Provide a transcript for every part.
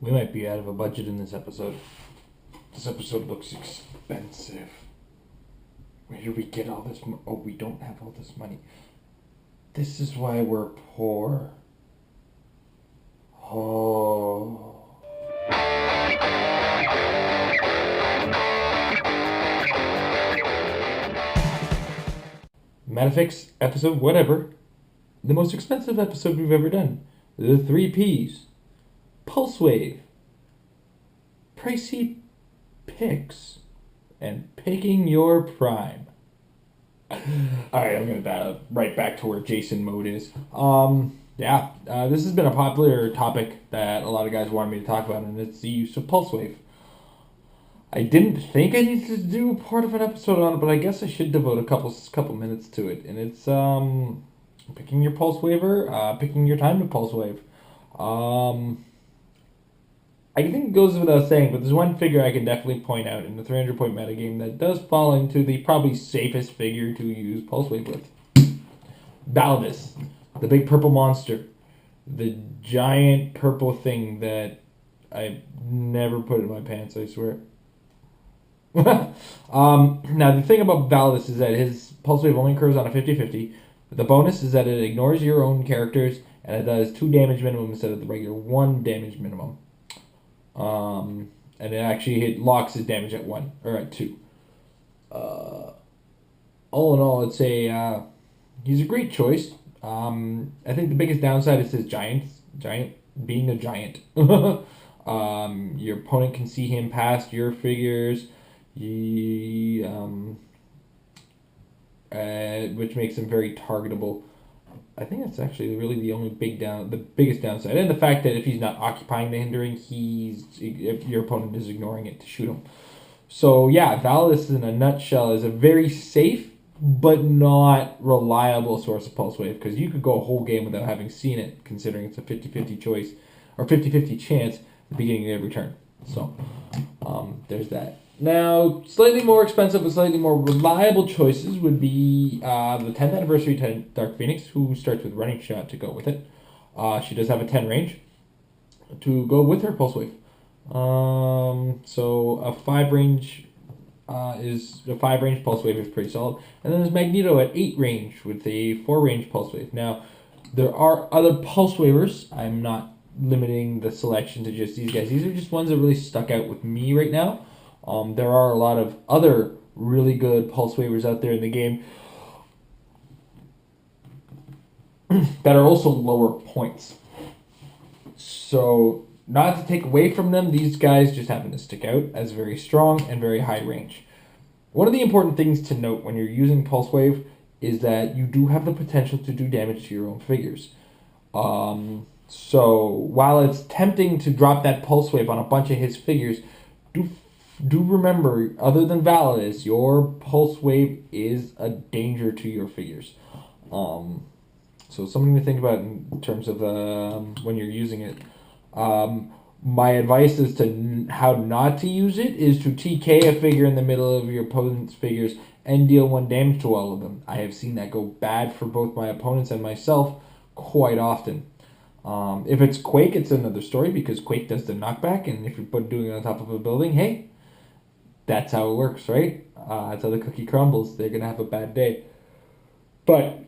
We might be out of a budget in this episode. This episode looks expensive. Where did we get all this money? Oh, we don't have all this money. This is why we're poor. Oh. Metafix episode, whatever. The most expensive episode we've ever done. The 3 Ps. Pulse Wave. Pricey Picks. And Picking Your Prime. Alright, I'm going to dial right back to where Jason mode is. This has been a popular topic that a lot of guys wanted me to talk about, and it's the use of Pulse Wave. I didn't think I needed to do part of an episode on it, but I guess I should devote a couple minutes to it. And it's picking your pulse waver, picking your time to pulse wave. I think it goes without saying, but there's one figure I can definitely point out in the 300-point metagame that does fall into the probably safest figure to use pulse wave with. Validus, the big purple monster, the giant purple thing that I never put in my pants, I swear. Now, the thing about Validus is that his pulse wave only occurs on a 50-50. The bonus is that it ignores your own characters, and it does 2 damage minimum instead of the regular 1 damage minimum. And it actually locks his damage at 1, or at 2. All in all, it's he's a great choice. I think the biggest downside is his giant being a giant. Your opponent can see him past your figures. Which makes him very targetable. I think that's actually really the biggest downside, and the fact that if he's not occupying the hindering, if your opponent is ignoring it to shoot him. So yeah, Validus in a nutshell is a very safe but not reliable source of pulse wave, because you could go a whole game without having seen it, considering it's a 50-50 choice or 50-50 chance at the beginning of every turn. So there's that. Now, slightly more expensive but slightly more reliable choices would be the 10th anniversary Dark Phoenix, who starts with running shot to go with it. She does have a 10 range to go with her pulse wave. So a 5 range pulse wave is pretty solid. And then there's Magneto at 8 range with a 4 range pulse wave. Now, there are other pulse waivers. I'm not limiting the selection to just these guys. These are just ones that really stuck out with me right now. There are a lot of other really good pulse waivers out there in the game that are also lower points. So, not to take away from them, these guys just happen to stick out as very strong and very high range. One of the important things to note when you're using pulse wave is that you do have the potential to do damage to your own figures. So, while it's tempting to drop that pulse wave on a bunch of his figures, do remember, other than Validus, your pulse wave is a danger to your figures. So something to think about in terms of when you're using it. My advice as to how not to use it is to TK a figure in the middle of your opponent's figures and deal 1 damage to all of them. I have seen that go bad for both my opponents and myself quite often. If it's Quake, it's another story, because Quake does the knockback, and if you're doing it on top of a building, hey, that's how it works, right? That's how the cookie crumbles. They're going to have a bad day. But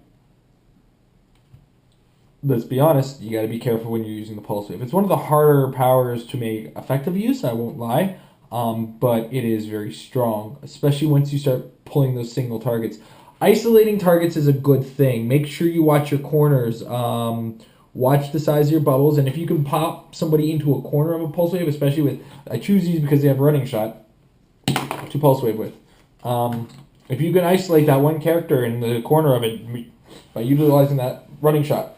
let's be honest, you got to be careful when you're using the pulse wave. It's one of the harder powers to make effective use, I won't lie, but it is very strong, especially once you start pulling those single targets. Isolating targets is a good thing. Make sure you watch your corners. Watch the size of your bubbles, and if you can pop somebody into a corner of a pulse wave, especially with, I choose these because they have running shot to pulse wave with. If you can isolate that one character in the corner of it by utilizing that running shot,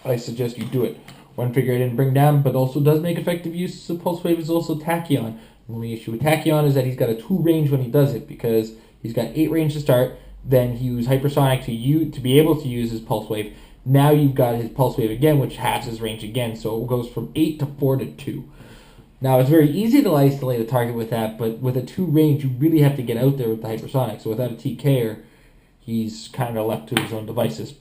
I suggest you do it. One figure I didn't bring down, but also does make effective use of pulse wave, is also Tachyon. The only issue with Tachyon is that he's got a 2 range when he does it, because he's got 8 range to start, then he used hypersonic to be able to use his pulse wave. Now you've got his pulse wave again, which halves his range again, so it goes from 8 to 4 to 2. Now, it's very easy to isolate a target with that, but with a 2 range, you really have to get out there with the hypersonic. So without a TKer, he's kind of left to his own devices.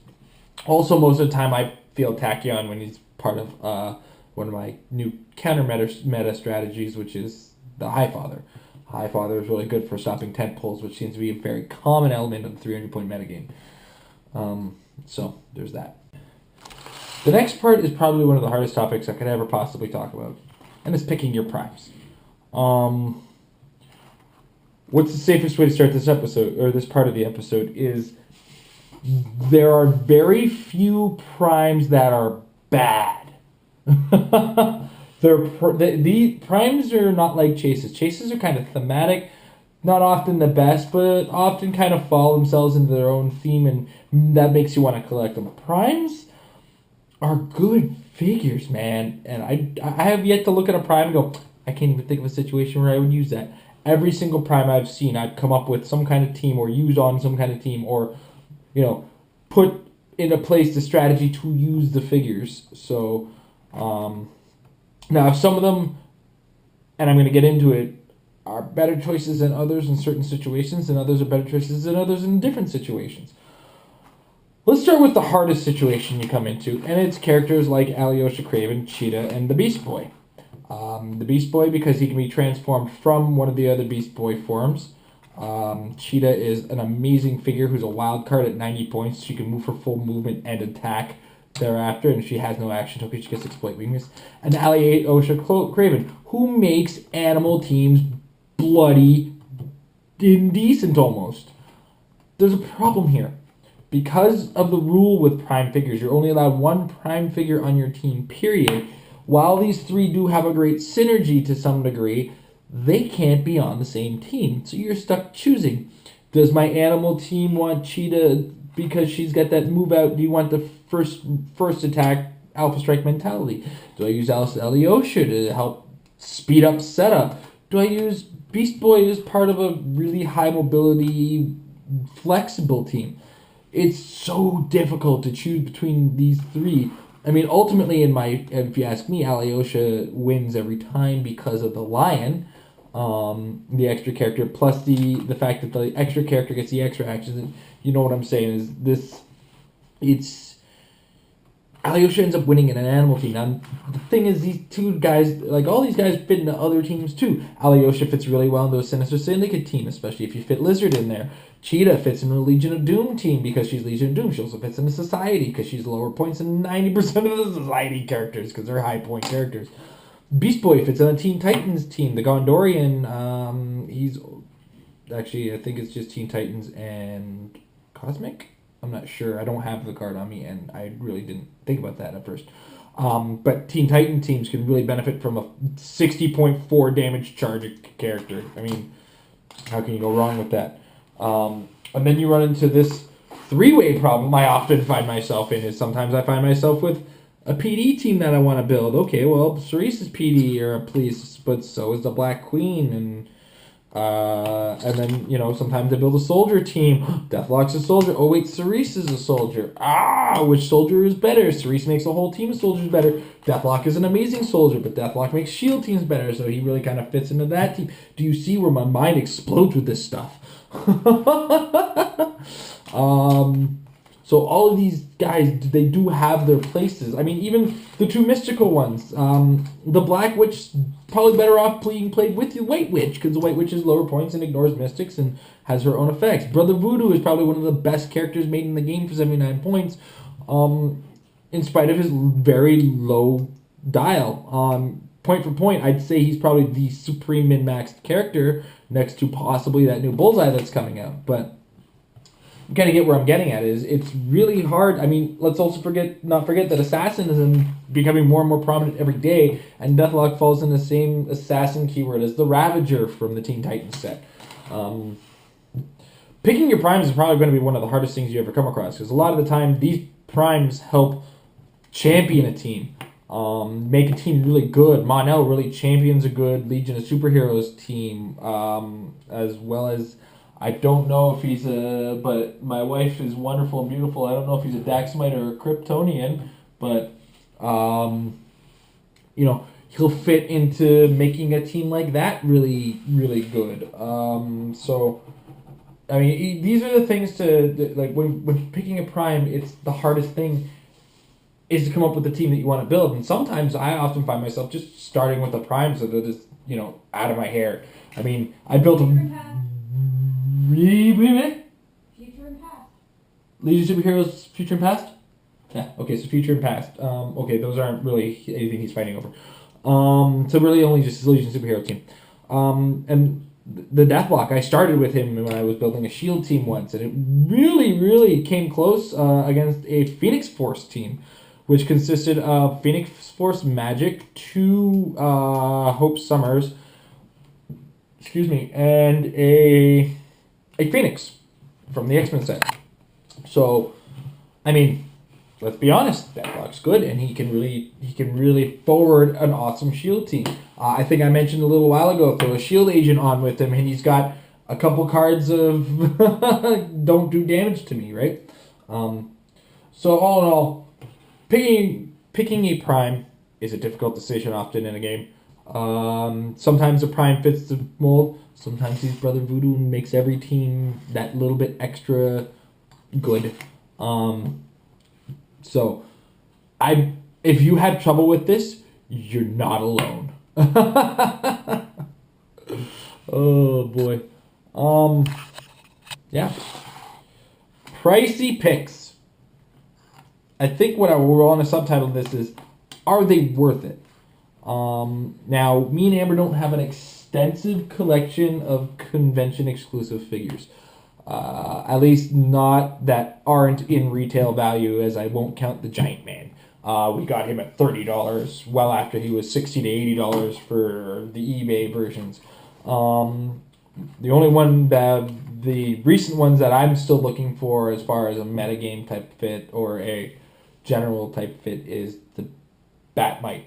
Also, most of the time, I feel Tachyon when he's part of one of my new counter meta strategies, which is the High Father. High Father is really good for stopping tent poles, which seems to be a very common element of the 300-point metagame. So there's that. The next part is probably one of the hardest topics I could ever possibly talk about, and it's picking your primes. What's the safest way to start this episode, or this part of the episode, is there are very few primes that are bad. The primes are not like chases. Chases are kind of thematic, not often the best, but often kind of follow themselves into their own theme, and that makes you want to collect them. Primes are good figures, man, and I have yet to look at a prime and go, I can't even think of a situation where I would use that. Every single prime I've seen, I've come up with some kind of team or used on some kind of team, or put into place the strategy to use the figures. So now some of them, and I'm going to get into it, are better choices than others in certain situations, and others are better choices than others in different situations. Let's start with the hardest situation you come into, and it's characters like Alyosha, Kraven, Cheetah, and the Beast Boy. The Beast Boy, because he can be transformed from one of the other Beast Boy forms. Cheetah is an amazing figure who's a wild card at 90 points. She can move her full movement and attack thereafter, and she has no action token. She gets exploit weakness. And Alyosha Kraven, who makes animal teams bloody indecent almost. There's a problem here. Because of the rule with prime figures, you're only allowed one prime figure on your team, period. While these three do have a great synergy to some degree, they can't be on the same team. So you're stuck choosing. Does my animal team want Cheetah because she's got that move out? Do you want the first attack Alpha Strike mentality? Do I use Alyosha to help speed up setup? Do I use Beast Boy as part of a really high mobility, flexible team? It's so difficult to choose between these three. I mean, ultimately, if you ask me, Alyosha wins every time because of the lion, the extra character, plus the fact that the extra character gets the extra actions. And you know what I'm saying is Alyosha ends up winning in an animal team. Now, the thing is, these two guys, like all these guys, fit into other teams too. Alyosha fits really well into a Sinister Syndicate team, especially if you fit Lizard in there. Cheetah fits into a Legion of Doom team because she's Legion of Doom. She also fits into Society because she's lower points than 90% of the Society characters because they're high point characters. Beast Boy fits on a Teen Titans team. The Gondorian, he's actually, I think it's just Teen Titans and Cosmic. I'm not sure. I don't have the card on me, and I really didn't think about that at first. But Teen Titan teams can really benefit from a 60.4 damage charge character. I mean, how can you go wrong with that? And then you run into this three-way problem I often find myself in, is sometimes I find myself with a PD team that I want to build. Okay, well, Cerise is PD or a police, but so is the Black Queen, and then, sometimes I build a soldier team. Deathlock's a soldier. Oh, wait, Cerise is a soldier. Which soldier is better? Cerise makes a whole team of soldiers better. Deathlock is an amazing soldier, but Deathlock makes shield teams better, so he really kind of fits into that team. Do you see where my mind explodes with this stuff? So all of these guys, they do have their places. I mean, even the two mystical ones. The Black Witch, probably better off being played with the White Witch, because the White Witch is lower points and ignores mystics and has her own effects. Brother Voodoo is probably one of the best characters made in the game for 79 points, in spite of his very low dial. Point for point, I'd say he's probably the supreme min-maxed character next to possibly that new Bullseye that's coming out. But you kind of get where I'm getting at. It's really hard. I mean, let's also not forget that Assassin is becoming more and more prominent every day, and Deathlock falls in the same assassin keyword as the Ravager from the Teen Titans set. Picking your primes is probably going to be one of the hardest things you ever come across, because a lot of the time these primes help champion a team. Make a team really good. Mon-El really champions a good Legion of Superheroes team, as well as, I don't know if he's but my wife is wonderful and beautiful. I don't know if he's a Daxamite or a Kryptonian, but, he'll fit into making a team like that really, really good. So, I mean, these are the things like, when picking a prime, it's the hardest thing. is to come up with the team that you want to build. And sometimes I often find myself just starting with a prime so that it's, out of my hair. I mean, I built a... Future and past. Legion Superheroes Future and Past? Yeah, okay, so Future and Past. Okay, those aren't really anything he's fighting over. So really only just his Legion Superhero team. And the Deathblock, I started with him when I was building a shield team once, and it really, really came close against a Phoenix Force team, which consisted of Phoenix Force Magic, 2 Hope Summers, and a Phoenix from the X-Men set. So, I mean, let's be honest, Deathblock's good, and he can really forward an awesome shield team. I think I mentioned a little while ago, throw a shield agent on with him, and he's got a couple cards of don't do damage to me, right? So all in all, picking a prime is a difficult decision often in a game. Sometimes a prime fits the mold. Sometimes he's Brother Voodoo and makes every team that little bit extra good. So, if you had trouble with this, you're not alone. Oh boy. Yeah. Pricey Picks. I think what I will want to subtitle this is, are they worth it? Now, me and Amber don't have an extensive collection of convention-exclusive figures. At least not that aren't in retail value, as I won't count the Giant Man. We got him at $30, well after he was $60 to $80 for the eBay versions. The only one the recent ones that I'm still looking for as far as a metagame type fit or a general type fit is the Batmite.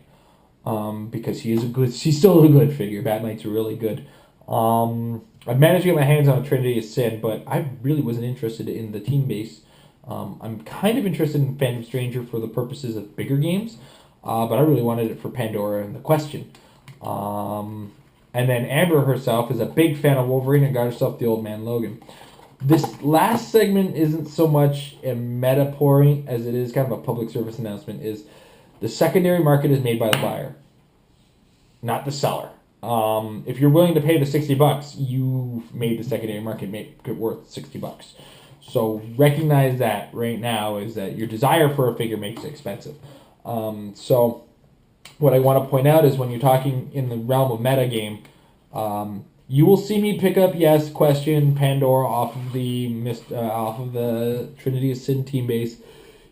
Because he's still a good figure. Batmite's really good. I've managed to get my hands on a Trinity of Sin, but I really wasn't interested in the team base. I'm kind of interested in Phantom Stranger for the purposes of bigger games, but I really wanted it for Pandora and the Question. And then Amber herself is a big fan of Wolverine and got herself the Old Man Logan. This last segment isn't so much a meta pouring as it is kind of a public service announcement, is the secondary market is made by the buyer, not the seller. If you're willing to pay the $60, you've made the secondary market make it worth $60. So recognize that right now is that your desire for a figure makes it expensive. So what I want to point out is when you're talking in the realm of metagame, you will see me pick up, yes, Question, Pandora off of the Trinity of Sin team base.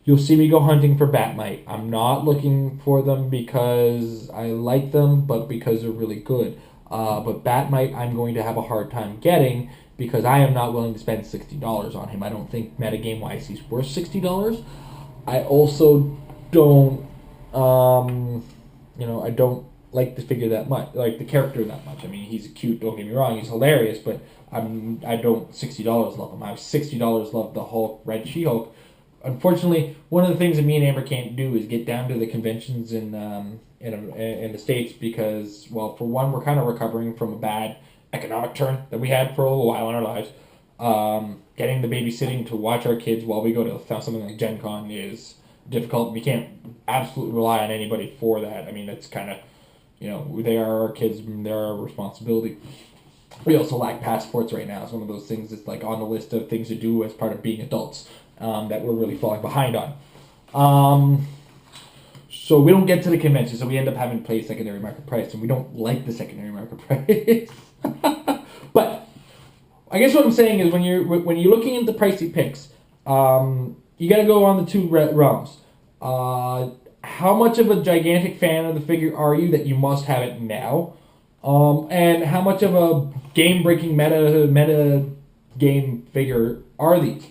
You'll see me go hunting for Batmite. I'm not looking for them because I like them, but because they're really good. But Batmite I'm going to have a hard time getting because I am not willing to spend $60 on him. I don't think metagame-wise he's worth $60. I also don't, I don't like the figure that much, like the character that much. I mean, he's cute, don't get me wrong, he's hilarious, but I don't $60 love him. I $60 love the Hulk, Red She-Hulk. Unfortunately, one of the things that me and Amber can't do is get down to the conventions in the States because, well, for one, we're kind of recovering from a bad economic turn that we had for a little while in our lives. Getting the babysitting to watch our kids while we go to something like Gen Con is difficult. We can't absolutely rely on anybody for that. I mean, it's kind of, they are our kids, they're our responsibility. We also lack passports right now. It's one of those things that's like on the list of things to do as part of being adults. That we're really falling behind on. So we don't get to the convention, so we end up having to pay secondary market price, and we don't like the secondary market price. But I guess what I'm saying is when you're looking into Pricey Picks, you got to go on the two realms. How much of a gigantic fan of the figure are you that you must have it now? And how much of a game-breaking meta game figure are these?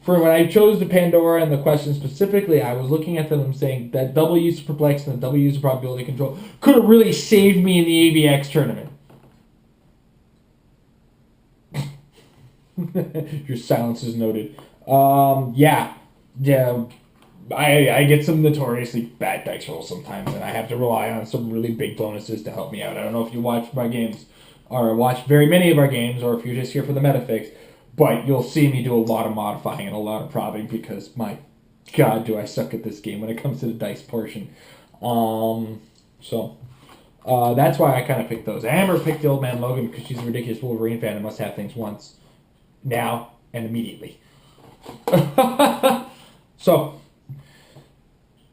For when I chose the Pandora and the Question specifically, I was looking at them and saying that double use of Perplex and the double use of Probability Control could have really saved me in the AVX tournament. Your silence is noted. Yeah. I get some notoriously bad dice rolls sometimes, and I have to rely on some really big bonuses to help me out. I don't know if you watch my games, or watch very many of our games, or if you're just here for the metafix. But you'll see me do a lot of modifying and a lot of prodding because my God, do I suck at this game when it comes to the dice portion. That's why I kind of picked those. Amber picked the Old Man Logan because she's a ridiculous Wolverine fan and must have things once, now, and immediately. So,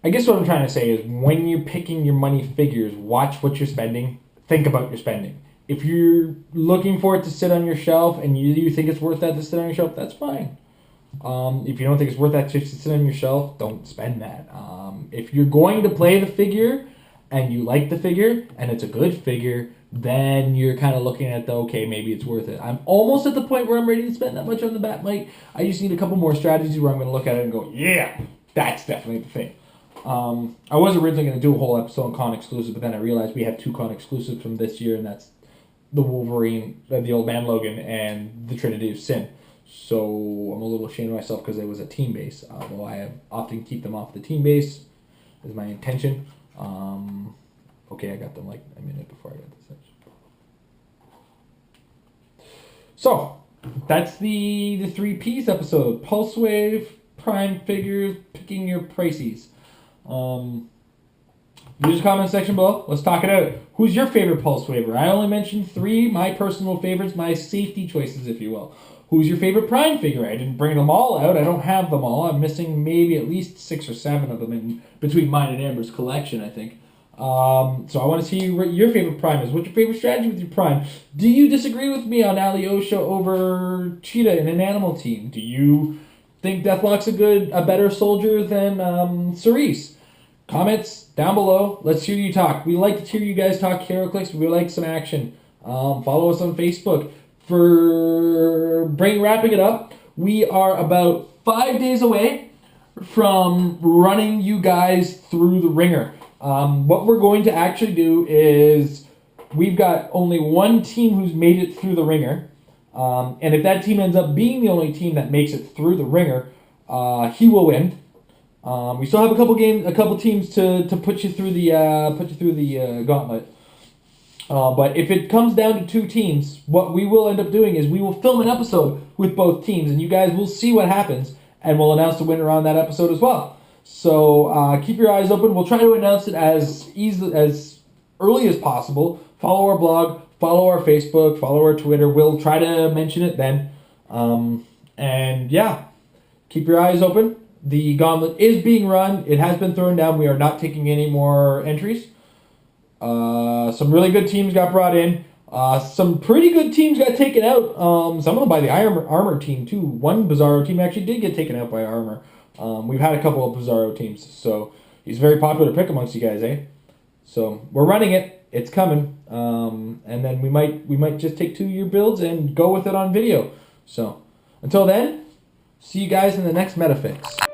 I guess what I'm trying to say is when you're picking your money figures, watch what you're spending. Think about your spending. If you're looking for it to sit on your shelf and you think it's worth that to sit on your shelf, that's fine. If you don't think it's worth that to sit on your shelf, don't spend that. If you're going to play the figure and you like the figure and it's a good figure, then you're kind of looking at okay, maybe it's worth it. I'm almost at the point where I'm ready to spend that much on the Batmite. I just need a couple more strategies where I'm going to look at it and go, yeah, that's definitely the thing. I was originally going to do a whole episode on con exclusive, but then I realized we have 2 con exclusives from this year, and that's the Wolverine, the Old Man Logan, and the Trinity of Sin. So I'm a little ashamed of myself because it was a team base. Though I have often keep them off the team base is my intention. Okay, I got them like a minute before I got this. So that's the 3 Ps episode. Pulse Wave, Prime figures, picking your Priceys. Use the comment section below. Let's talk it out. Who's your favorite Pulse Waver? I only mentioned 3, my personal favorites, my safety choices, if you will. Who's your favorite Prime figure? I didn't bring them all out. I don't have them all. I'm missing maybe at least 6 or 7 of them in between mine and Amber's collection, I think. So I want to see what your favorite Prime is. What's your favorite strategy with your Prime? Do you disagree with me on Alyosha over Cheetah in an animal team? Do you think Deathlock's a better soldier than Cerise? Comments down below. Let's hear you talk. We like to hear you guys talk Heroclix. We like some action. Follow us on Facebook. For wrapping it up, we are about 5 days away from running you guys through the ringer. What we're going to actually do is we've got only one team who's made it through the ringer. And if that team ends up being the only team that makes it through the ringer, he will win. We still have a couple teams to put you through the gauntlet. But if it comes down to 2 teams, what we will end up doing is we will film an episode with both teams, and you guys will see what happens, and we'll announce the winner on that episode as well. So keep your eyes open. We'll try to announce it as early as possible. Follow our blog, follow our Facebook, follow our Twitter. We'll try to mention it then. And yeah, keep your eyes open. The gauntlet is being run. It has been thrown down. We are not taking any more entries. Some really good teams got brought in. Some pretty good teams got taken out. Some of them by the Armor team too. One Bizarro team actually did get taken out by Armor. We've had a couple of Bizarro teams, so he's a very popular pick amongst you guys, eh? So we're running it. It's coming. And then we might just take 2 of your builds and go with it on video. So until then, see you guys in the next Metafix.